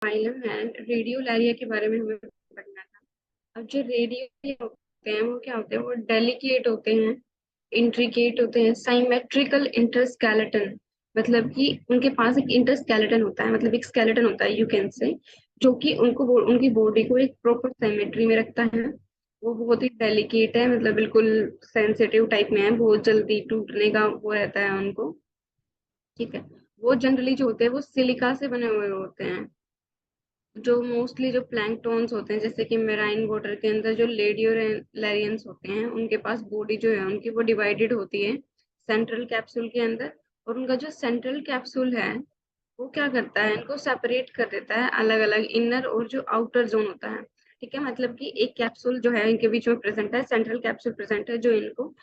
Phylum है, रेडियोलैरिया के बारे में हमें पढ़ना था। अब जो रेडियो होते हैं वो क्या होते हैं, वो डेलिकेट होते हैं, इंट्रिकेट होते हैं, साइमेट्रिकल इंटरस्केलेटन, मतलब कि उनके पास एक इंटरस्केलेटन होता है, मतलब एक स्केलेटन होता है, यू कैन से, जो कि उनकी बॉडी को एक प्रॉपर सिमेट्री में रखता है। वो बहुत ही डेलिकेट है, मतलब बिल्कुल सेंसिटिव टाइप में है, बहुत जल्दी टूटने का वो रहता है उनको। ठीक है। वो जनरली जो होते हैं वो सिलिका से बने हुए होते हैं। जो मोस्टली जो प्लैंकटॉन्स होते हैं, जैसे कि मेराइन वाटर के अंदर जो लेडियोलैरियंस होते हैं, उनके पास बॉडी जो है उनकी वो डिवाइडेड होती है सेंट्रल कैप्सूल के अंदर। और उनका जो सेंट्रल कैप्सूल है वो क्या करता है, इनको सेपरेट कर देता है अलग अलग इनर और जो आउटर जोन होता है। ठीक है, मतलब कि एक कैप्सूल जो है इनके बीच में प्रेजेंट है, सेंट्रल कैप्सूल प्रेजेंट है, जो इनको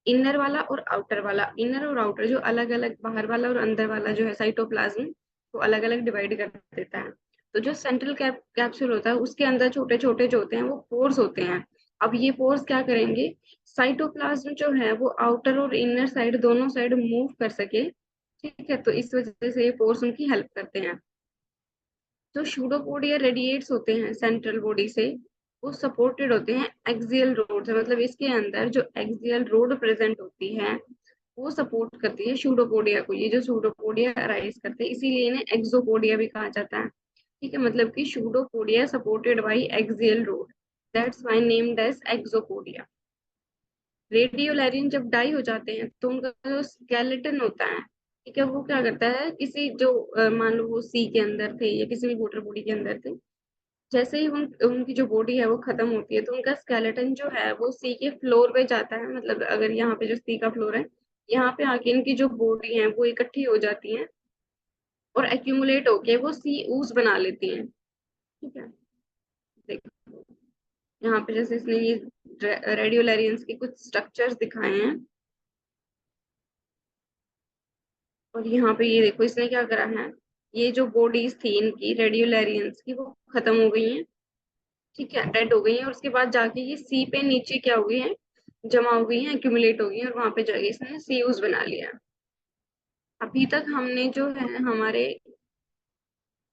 इनर वाला और आउटर वाला, इनर और आउटर जो अलग अलग, बाहर वाला और अंदर वाला जो है साइटोप्लाज्म, वो अलग अलग डिवाइड कर देता है। तो जो सेंट्रल कैप्सूल होता है उसके अंदर छोटे छोटे जो होते हैं वो पोर्स होते हैं। अब ये पोर्स क्या करेंगे, साइटोप्लाज्म जो है वो आउटर और इनर साइड दोनों साइड मूव कर सके। ठीक है, तो इस वजह से ये पोर्स उनकी हेल्प करते हैं। जो शूडोपोडिया रेडिएट्स होते हैं सेंट्रल बॉडी से, वो सपोर्टेड होते हैं एक्सियल रोड से, मतलब इसके अंदर जो एक्सियल रोड प्रेजेंट होती है वो सपोर्ट करती है शूडोपोडिया को। ये जो शूडोपोडिया राइज करते हैं इसीलिए इन्हें एक्सोपोडिया भी कहा जाता है। ठीक है, मतलब कि pseudopodia supported by axial rod, that's why named as axopodia. Radiolarian जब डाई हो जाते हैं तो उनका जो स्केलेटन होता है, ठीक है, वो क्या करता है, किसी जो मान लो वो सी के अंदर थे या किसी भी वाटर बॉडी के अंदर थे, जैसे ही उनकी जो बॉडी है वो खत्म होती है तो उनका स्केलेटन जो है वो सी के फ्लोर पे जाता है। मतलब अगर यहाँ पे जो सी का फ्लोर है, यहाँ पे आके इनकी जो बॉडी है वो इकट्ठी हो जाती है और एक्यूमुलेट होके वो सी ऊस बना लेती हैं। ठीक है, देखो यहाँ पे जैसे इसने ये रेडियोलैरियंस के कुछ स्ट्रक्चर्स दिखाए हैं, और यहाँ पे ये देखो इसने क्या करा है, ये जो बॉडीज थी इनकी रेडियोलैरियंस की वो खत्म हो गई हैं। ठीक है, डेड हो गई हैं, और उसके बाद जाके ये सी पे नीचे क्या हो गई है, जमा हो गई है, एक्यूमुलेट हो गई है, और वहां पे जाके इसने सीयूज बना लिया। अभी तक हमने जो है हमारे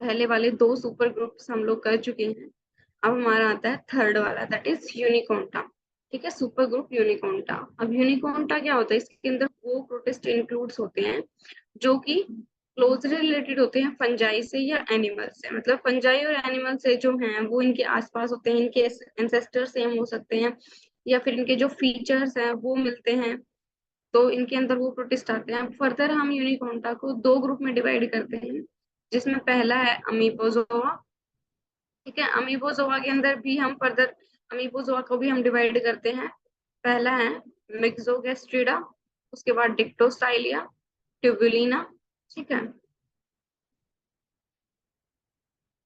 पहले वाले दो सुपर ग्रुप्स हम लोग कर चुके हैं। अब हमारा आता है थर्ड वाला, दैट इज यूनिकोंटा। ठीक है, सुपर ग्रुप यूनिकोंटा। अब यूनिकोंटा क्या होता है, इसके अंदर वो प्रोटिस्ट इंक्लूड्स होते हैं जो कि क्लोजली रिलेटेड होते हैं फंजाई से या एनिमल से। मतलब फंजाई और एनिमल से जो हैं वो इनके आसपास होते हैं, इनके एंसेस्टर सेम हो सकते हैं, या फिर इनके जो फीचर्स हैं वो मिलते हैं, तो इनके अंदर वो प्रोटिस्ट आते हैं। फर्दर हम यूनिकोंटा को दो ग्रुप में डिवाइड करते हैं, जिसमें पहला है अमीबोजोआ। ठीक है, अमीबोजोआ के अंदर भी हम फर्दर अमीबोजोआ को भी हम डिवाइड करते हैं। पहला है मिक्सोगेस्ट्रिडा, उसके बाद डिक्टोस्टाइलिया, ट्यूबुलिना। ठीक है,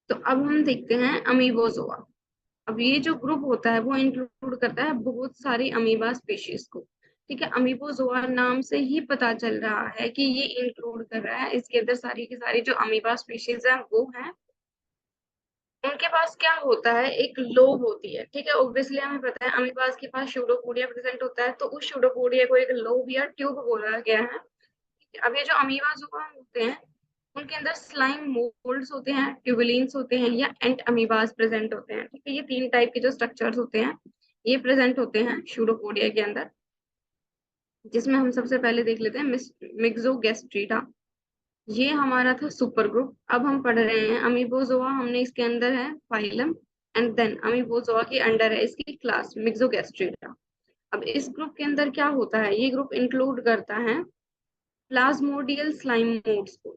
तो अब हम देखते हैं अमीबोजोआ। अब ये जो ग्रुप होता है वो इंक्लूड करता है बहुत सारी अमीबा स्पीशीज को। ठीक है, अमीबोजोआ नाम से ही पता चल रहा है कि ये इंक्लूड कर रहा है, इसके अंदर सारी की सारी जो अमीबा स्पीशीज है वो है। उनके पास क्या होता है, एक लोब होती है। ठीक है, ऑब्वियसली हमें पता है अमीबास के पास शूडोपोडिया प्रेजेंट होता है, तो उस शूडोपोडिया को एक लोब या ट्यूब बोला गया है। अब ये जो अमीबास होते हैं उनके अंदर स्लाइम मोल्ड्स होते हैं, ट्यूबुलिन्स होते हैं, या एंट अमीबास प्रेजेंट होते हैं। ठीक है, ये तीन टाइप के जो स्ट्रक्चर्स होते हैं ये प्रेजेंट होते हैं शूडोपोडिया के अंदर, जिसमें हम सबसे पहले देख लेते हैं मिक्सोगेस्ट्रिडा। ये हमारा था सुपर ग्रुप। अब हम पढ़ रहे हैं अमीबोजोआ, हमने इसके अंदर है फाइलम, एंड देन अमीबोजोआ के अंडर है इसकी क्लास मिक्सोगेस्ट्रिडा। अब इस ग्रुप के अंदर क्या होता है, ये ग्रुप इंक्लूड करता है प्लाज्मोडियल स्लाइम मोड्स को।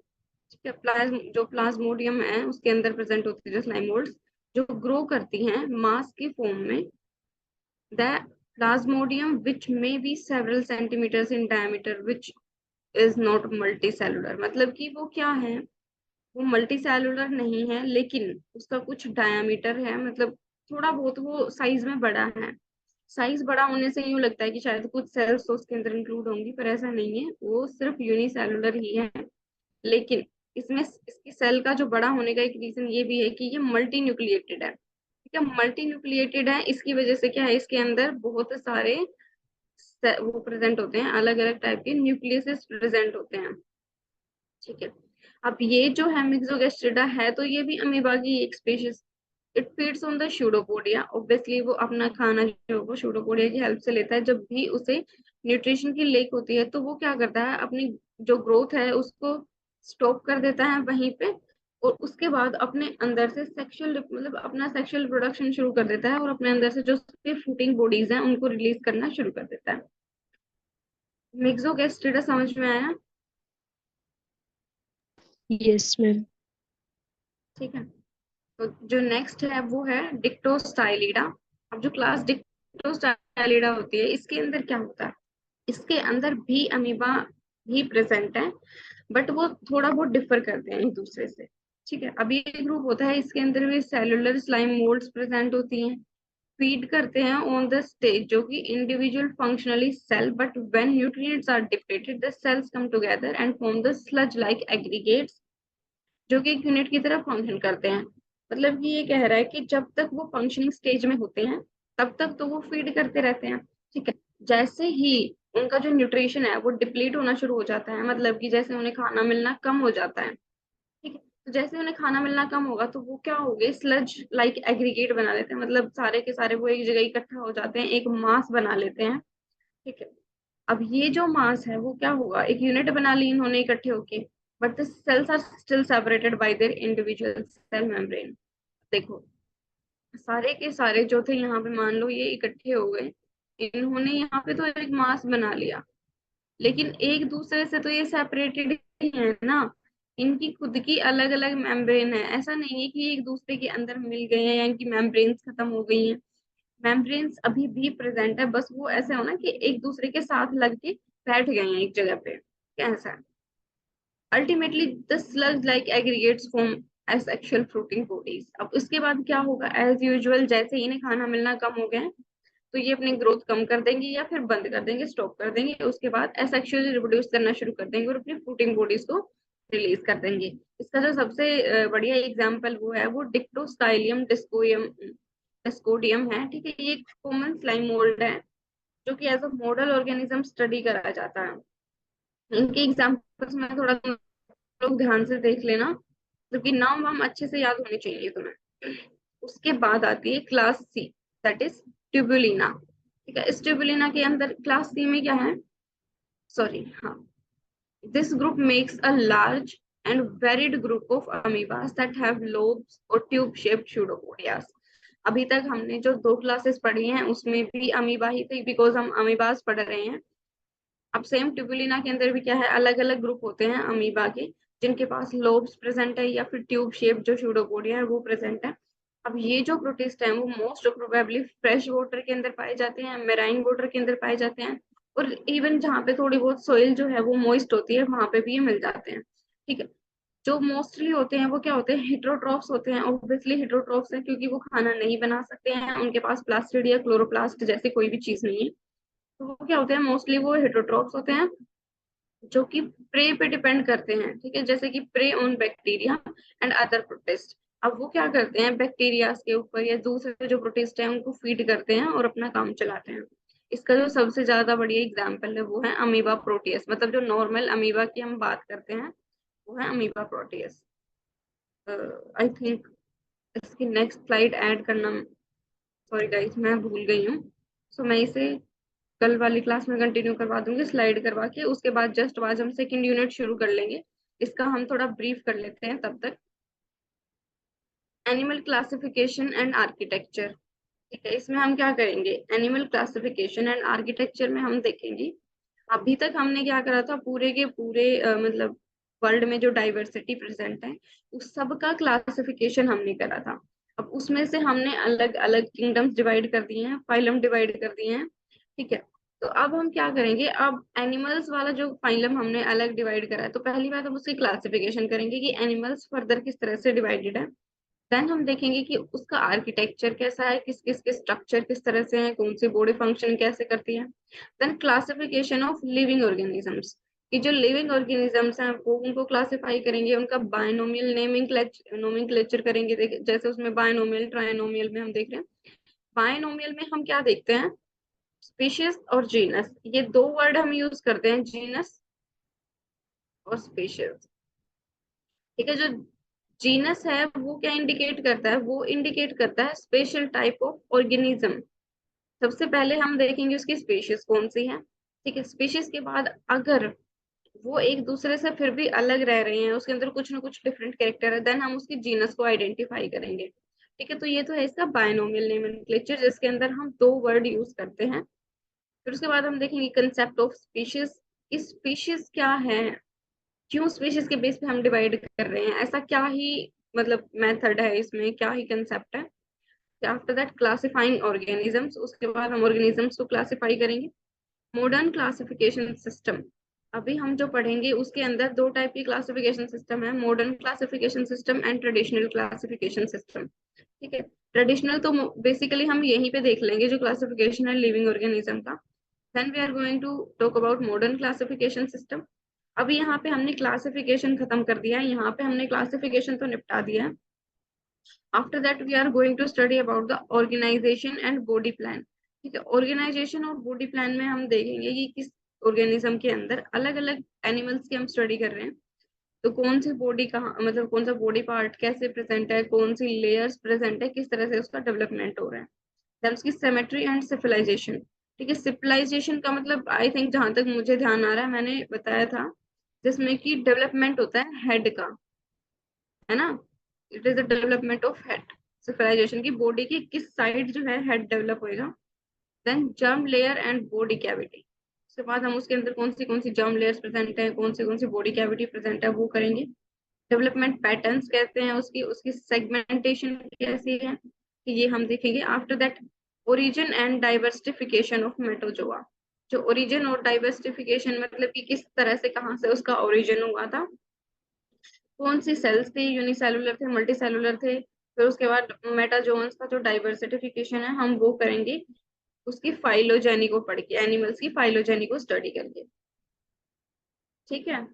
ठीक है, जो प्लाज्मोडियम है उसके अंदर प्रेजेंट होती है जो स्लाइम मोड्स, जो ग्रो करती हैं मास के फॉर्म में। The plasmodium which may be several centimetres in diameter which is not multi cellular, मतलब कि वो क्या है, वो मल्टी सेलुलर नहीं है लेकिन उसका कुछ डायमीटर है, मतलब थोड़ा बहुत वो साइज में बड़ा है। साइज बड़ा होने से यूं लगता है कि शायद कुछ सेल्स तो उसके अंदर इंक्लूड होंगी, पर ऐसा नहीं है, वो सिर्फ यूनिसेलुलर ही है। लेकिन इसमें इसकी सेल का जो बड़ा होने का एक रीजन ये भी है कि ये मल्टी न्यूक्लिएटेड है। ठीक है, मल्टी न्यूक्लिएटेड है, इसकी वजह से क्या है, इसके अंदर बहुत सारे वो प्रेजेंट होते हैं, अलग अलग टाइप के न्यूक्लियस प्रेजेंट होते हैं। ठीक है, अब ये जो है मिक्सोगेस्ट्रिडा है तो ये भी अमीबा की एक species. It feeds on the pseudopodia. Obviously वो अपना खाना जो है वो स्यूडोपोडिया की हेल्प से लेता है। जब भी उसे न्यूट्रिशन की लेक होती है तो वो क्या करता है, अपनी जो ग्रोथ है उसको स्टॉप कर देता है वहीं पे, और उसके बाद अपने अंदर से सेक्सुअल मतलब अपना सेक्सुअल प्रोडक्शन शुरू कर देता है, और अपने अंदर से जो उसके फ्रूटिंग बॉडीज हैं उनको रिलीज करना शुरू कर देता है। मिक्सोगेस्ट्रिडा समझ में आया? Yes ma'am. ठीक है। तो जो नेक्स्ट है वो है डिक्टोस्टाइलिडा। अब जो क्लास डिक्टोस्टाइलिडा होती है इसके अंदर क्या होता है, इसके अंदर भी अमीबा भी प्रेजेंट है, बट वो थोड़ा बहुत डिफर करते हैं एक दूसरे से। ठीक है। अब ये ग्रुप होता है, इसके अंदर भी सेलुलर स्लाइम मोल्ड्स प्रेजेंट होती हैं। फीड करते हैं ऑन द स्टेज जो कि individual functionally cell, but when nutrients are depleted the cells come together and form the slug like aggregates, जो कि एक यूनिट की तरह फंक्शन करते हैं। मतलब कि ये कह रहा है कि जब तक वो फंक्शनिंग स्टेज में होते हैं तब तक तो वो फीड करते रहते हैं। ठीक है। जैसे ही उनका जो न्यूट्रिशन है वो डिप्लीट होना शुरू हो जाता है, मतलब कि जैसे उन्हें खाना मिलना कम हो जाता है, ठीक है, तो जैसे उन्हें खाना मिलना कम होगा तो वो क्या हो गए, स्लज लाइक एग्रीगेट बना लेते हैं। मतलब सारे के सारे वो एक जगह इकट्ठा हो जाते हैं, एक मास बना लेते हैं। ठीक है। अब ये जो मास है वो क्या होगा, एक यूनिट बना ली इन्होंने इकट्ठे होके, but the cells are still separated by their individual cell membrane. देखो, सारे के सारे जो थे यहाँ पे, मान लो ये इकट्ठे हो गए, इन्होंने यहाँ पे तो एक मास बना लिया, लेकिन एक दूसरे से तो ये सेपरेटेड ही है ना। इनकी खुद की अलग अलग मेम्ब्रेन है, ऐसा नहीं है कि एक दूसरे के अंदर मिल गए हैं या इनकी मेम्ब्रेन्स खत्म हो गई हैं। मेम्ब्रेन्स अभी भी प्रेजेंट है, बस वो ऐसे हो ना कि एक दूसरे के साथ लग के बैठ गए हैं एक जगह पे, कैसा है। Ultimately the slug like aggregates form asexual fruiting bodies. अब उसके बाद क्या होगा, एज यूजुअल जैसे इन्हें खाना मिलना कम हो गया है तो ये अपनी ग्रोथ कम कर देंगे या फिर बंद कर देंगे, स्टॉप कर देंगे। उसके बाद एसेक्सुअली रिप्रोड्यूस करना शुरू कर देंगे और अपनी फ्रूटिंग बॉडीज को रिलीज कर देंगे। इसका जो सबसे बढ़िया एग्जाम्पल वो है वो डिक्टोस्टाइलियम डिस्कोडियम डिस्कोडियम है। ठीक है। ये एक कॉमन स्लाइम मोल्ड है जो कि as a model organism study करा जाता है। इनके एग्जाम्पल्स में थोड़ा तुम लोग ध्यान से देख लेना, क्योंकि नाम वाम अच्छे से याद होने चाहिए तुम्हें। उसके बाद आती है क्लास सी, दैट इज ट्यूबुलिना। ठीक है। इस ट्यूबुलिना के अंदर क्लास सी में क्या है, सॉरी हाँ, this group makes a large and varied group of amoebas that have lobes और ट्यूब शेप्ड pseudopodias। अभी तक हमने जो दो क्लासेस पढ़ी हैं उसमें भी अमीबा ही थी, बिकॉज हम अमीबास पढ़ रहे हैं। अब सेम ट्यूबुलिना के अंदर भी क्या है, अलग अलग ग्रुप होते हैं अमीबा के, जिनके पास लोब्स प्रेजेंट है या फिर ट्यूब शेप जो स्यूडोपोडिया है वो प्रेजेंट है। अब ये जो प्रोटिस्ट है वो मोस्ट प्रोबेबली फ्रेश वाटर के अंदर पाए जाते हैं, मेराइन वाटर के अंदर पाए जाते हैं, और इवन जहाँ पे थोड़ी बहुत सोइल जो है वो मॉइस्ट होती है वहां पे भी ये मिल जाते हैं। ठीक है। जो मोस्टली होते हैं वो क्या होते हैं, हिट्रोट्रॉफ्स होते हैं। ऑब्वियसली हिट्रोट्रॉफ्स हैं क्योंकि वो खाना नहीं बना सकते हैं, उनके पास प्लास्टिड या क्लोरोप्लास्ट जैसी कोई भी चीज नहीं है। तो वो क्या होते हैं, मोस्टली वो हेटरोट्रॉफ्स होते हैं जो कि प्रे पे डिपेंड करते हैं। ठीक है। जैसे कि prey on bacteria and other protist. अब वो क्या करते हैं, बैक्टीरिया के ऊपर या दूसरे जो प्रोटिस्ट हैं उनको फीड करते हैं और अपना काम चलाते हैं। इसका जो सबसे ज्यादा बढ़िया एग्जाम्पल है वो है अमीबा प्रोटियस। मतलब जो नॉर्मल अमीबा की हम बात करते हैं वो है अमीबा प्रोटियस। आई थिंक इसकी नेक्स्ट स्लाइड ऐड करना, सॉरी गाइस मैं भूल गई हूँ। सो मैं इसे कल वाली क्लास में कंटिन्यू करवा दूंगी स्लाइड करवा के। उसके बाद जस्ट आज हम सेकंड यूनिट शुरू कर लेंगे। इसका हम थोड़ा ब्रीफ कर लेते हैं तब तक। Animal classification and architecture. ठीक है। इसमें हम क्या करेंगे, एनिमल क्लासिफिकेशन एंड आर्किटेक्चर में हम देखेंगे अभी तक हमने क्या करा था, पूरे के पूरे मतलब वर्ल्ड में जो डाइवर्सिटी प्रेजेंट है उस सब का क्लासिफिकेशन हमने करा था। अब उसमें से हमने अलग अलग किंगडम्स डिवाइड कर दिए हैं, फाइलम डिवाइड कर दिए हैं। ठीक है। तो अब हम क्या करेंगे, अब एनिमल्स वाला जो फाइलम हमने अलग डिवाइड करा है तो पहली बात हम उसकी क्लासिफिकेशन करेंगे कि एनिमल्स फर्दर किस तरह से डिवाइडेड है। देन हम देखेंगे कि उसका आर्किटेक्चर कैसा है, किस किस के स्ट्रक्चर किस तरह से है, कौन सी बॉडी फंक्शन कैसे करती है। Then classification of living organisms, कि जो लिविंग ऑर्गेनिजम्स हैं वो उनको क्लासिफाई करेंगे, उनका बायनोमियल नेमिंग नोमेनक्लेचर करेंगे। जैसे उसमें बायनोमियल ट्राइनोमियल में हम देख रहे हैं। बायनोमियल में हम क्या देखते हैं, स्पीशीज और जीनस, ये दो वर्ड हम यूज करते हैं, जीनस और स्पीशीज। ठीक है। जो जीनस है वो क्या इंडिकेट करता है, वो इंडिकेट करता है स्पेशल टाइप ऑफ ऑर्गेनिज्म। सबसे पहले हम देखेंगे उसकी स्पीशीज कौन सी है। ठीक है, स्पीशीज के बाद अगर वो एक दूसरे से फिर भी अलग रह रहे हैं, उसके अंदर कुछ ना कुछ डिफरेंट कैरेक्टर है, देन हम उसकी जीनस को आइडेंटिफाई करेंगे। ठीक है, तो ये तो है इसका बायनोमियल नोमेनक्लेचर, जिसके अंदर हम दो वर्ड यूज करते हैं। फिर उसके बाद हम देखेंगे कंसेप्ट ऑफ स्पीशीज। स्पीशीज क्या है, क्यों स्पीशीज के बेस पे हम डिवाइड कर रहे हैं, ऐसा क्या ही मतलब मेथड है इसमें, क्या ही कंसेप्ट है। आफ्टर दैट क्लासिफाइंग ऑर्गेनिजम्स, उसके बाद हम ऑर्गेनिजम्स को क्लासिफाई करेंगे। मॉडर्न क्लासिफिकेशन सिस्टम, अभी हम जो पढ़ेंगे उसके अंदर दो टाइप की क्लासिफिकेशन सिस्टम है, modern classification system and traditional classification system. ठीक है, ट्रेडिशनल तो बेसिकली हम यहीं पे देख लेंगे जो क्लासिफिकेशन है लिविंग ऑर्गेनिज्म का। Then we are going to talk about modern classification system. अभी यहाँ पे हमने क्लासिफिकेशन खत्म कर दिया है, यहाँ पे हमने क्लासिफिकेशन तो निपटा दिया है। After that we are going to study about the organisation and body plan. ठीक है, ऑर्गेनाइजेशन और बॉडी प्लान में हम देखेंगे कि किस ऑर्गेनिज्म के अंदर अलग अलग एनिमल्स की हम स्टडी कर रहे हैं, तो कौन सी बॉडी कहाँ, मतलब कौन सा बॉडी पार्ट कैसे प्रेजेंट है, कौन सी लेयर्स प्रेजेंट है, किस तरह से उसका डेवलपमेंट हो रहा है। देन उसकी सिमेट्री एंड सिविलाइजेशन। ठीक है, सिविलाइजेशन का मतलब आई थिंक जहां तक मुझे ध्यान आ रहा है मैंने बताया था, जिसमें कि डेवलपमेंट होता है हेड का, है ना। It is the development of head. Civilisation की बॉडी की किस साइड जो है हेड डेवलप होएगा। Then germ layer and body cavity, उसके बाद हम उसके अंदर कौन सी जर्म लेयर्स प्रेजेंट है, कौन सी बॉडी कैविटी प्रेजेंट है, वो करेंगे। डेवलपमेंट पैटर्न्स कहते हैं उसकी, उसकी सेगमेंटेशन कैसी है, कि ये हम देखेंगे। After that origin and diversification of metazoa. जो ओरिजिन और डाइवर्सिफिकेशन मतलब कि किस तरह से, कहाँ से उसका ओरिजिन हुआ था, कौन सी सेल्स थी, यूनिसेलुलर थे, मल्टी सेलुलर थे। फिर उसके बाद मेटाजोन्स का जो डाइवर्सिफिकेशन है हम वो करेंगे, उसकी फाइलोजेनी को पढ़ के, एनिमल्स की फाइलोजेनी को स्टडी करके। ठीक है।